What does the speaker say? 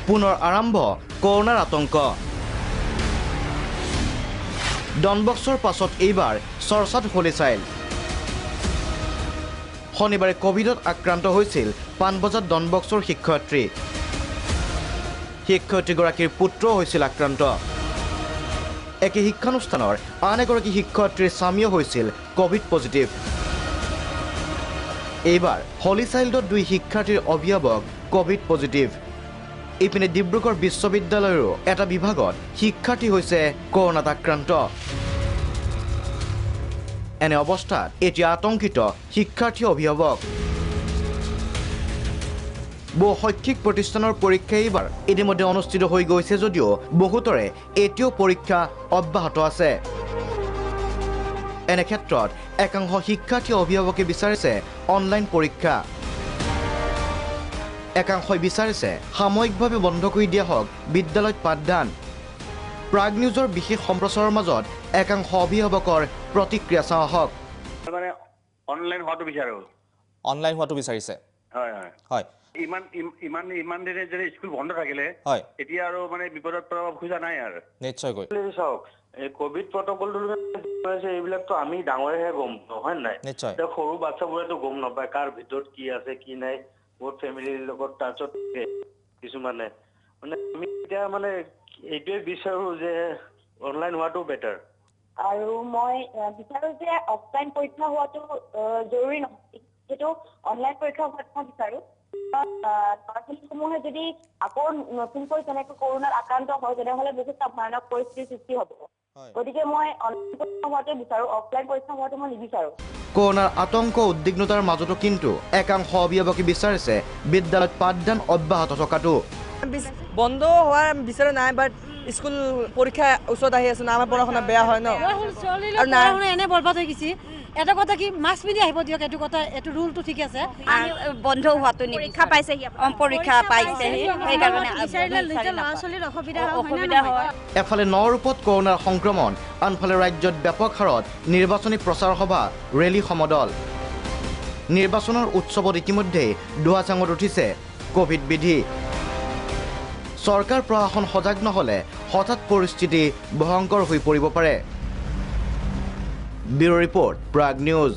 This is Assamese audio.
পুনৰ আৰম্ভ কৰোনাৰ আতংক ডনবক্সৰ পাছত এইবাৰ চৰ্চাত হোলী চাইল্ড শনিবাৰে কোভিডত আক্ৰান্ত হৈছিল পানবজাত ডনবক্সৰ শিক্ষয়িত্ৰীগৰাকীৰ পুত্ৰ হৈছিল আক্ৰান্ত একে শিক্ষানুষ্ঠানৰ আন এগৰাকী শিক্ষয়িত্ৰীৰ স্বামীও হৈছিল কোভিড পজিটিভ এইবাৰ হোলী চাইল্ডত দুই শিক্ষাৰ্থীৰ অভিভাৱক কোভিড পজিটিভ ইপিনে ডিব্ৰুগড় বিশ্ববিদ্যালয়ৰো এটা বিভাগত শিক্ষাৰ্থী হৈছে কৰোনাত আক্ৰান্ত এনে অৱস্থাত এতিয়া আতংকিত শিক্ষাৰ্থী অভিভাৱক বহু শৈক্ষিক প্ৰতিষ্ঠানৰ পৰীক্ষা এইবাৰ ইতিমধ্যে অনুষ্ঠিত হৈ গৈছে যদিও বহুতৰে এতিয়াও পৰীক্ষা অব্যাহত আছে এনে ক্ষেত্ৰত একাংশ শিক্ষাৰ্থী অভিভাৱকে বিচাৰিছে অনলাইন পৰীক্ষা একাংশই বিচাৰিছে সাময়িকভাৱে বন্ধ কৰি দিয়া হওক বিদ্যালয়ত পাঠদান প্ৰাগ নিউজৰ বিশেষ সম্প্ৰচাৰৰ মাজত একাংশ অভিভাৱকৰ প্ৰতিক্ৰিয়া চাওঁ আহক মানে অনলাইন হোৱাটো বিচাৰিছে হয় হয় হয় ইমান দিনে যদি স্কুল বন্ধ থাকিলে হয় এতিয়া আৰু মানে বিপদত পৰাব খোজা নাই আৰু নিশ্চয়কৈ চাওক এই কোভিড প্ৰটকলটো আছে এইবিলাকতো আমি ডাঙৰেহে গম নহয় নাই সৰু বাচ্চাবোৰেতো গম নাপায় কাৰ ভিতৰত কি আছে কি নাই বহুত ফেমিলিৰ লগত টাচত কিছুমানে মানে আমি এতিয়া মানে এইটোৱে বিচাৰো যে অনলাইন হোৱাটো বেটাৰ আৰু মই বিচাৰো যে অফলাইন পৰীক্ষা হোৱাটো জৰুৰী নহয় সেইটো অনলাইন পৰীক্ষা হোৱাটো মই বিচাৰো ল'ৰা-ছোৱালীসমূহে যদি আকৌ নতুনকৈ তেনেকৈ কৰোনাত আক্ৰান্ত হয় তেনেহ'লে বহুত ভয়ানক পৰিস্থিতিৰ সৃষ্টি হ'ব গতিকে মই অনলাইন পৰীক্ষা হোৱাটো বিচাৰো অফলাইন পৰীক্ষা হোৱাটো মই নিবিচাৰো কৰোনাৰ আতংক উদ্বিগ্নতাৰ মাজতো কিন্তু একাংশ অভিভাৱকে বিচাৰিছে বিদ্যালয়ত পাঠদান অব্যাহত থকাটো বন্ধ হোৱাৰ বিচাৰা নাই বাট স্কুল পৰীক্ষা ওচৰত আহি আছে না আমাৰ পঢ়া-শুনা বেয়া হয় ন আৰু না এনে বৰবাদ হৈ গৈছে এটা কথা কি মাস্ক পিন্ধি আহিব দিয়ক এইটো কথা এইটো ৰুলটো ঠিক আছে বন্ধ হোৱাটো পৰীক্ষা পাইছে পৰীক্ষা পাইছে সেইকাৰণে ল'ৰা-ছোৱালীৰ অসুবিধা হয় এফালে নৰূপত কৰোনাৰ সংক্ৰমণ আনফালে ৰাজ্যত ব্যাপক হাৰত নিৰ্বাচনী প্ৰচাৰ সভা ৰেলী সমদল নিৰ্বাচনৰ উৎসৱত ইতিমধ্যেই দুৱাচাঙত উঠিছে কোভিড বিধি চৰকাৰ প্ৰশাসন সজাগ নহ'লে হঠাৎ পৰিস্থিতি ভয়ংকৰ হৈ পৰিব পাৰে ব্যুৰ ৰিপৰ্ট প্ৰাগ নিউজ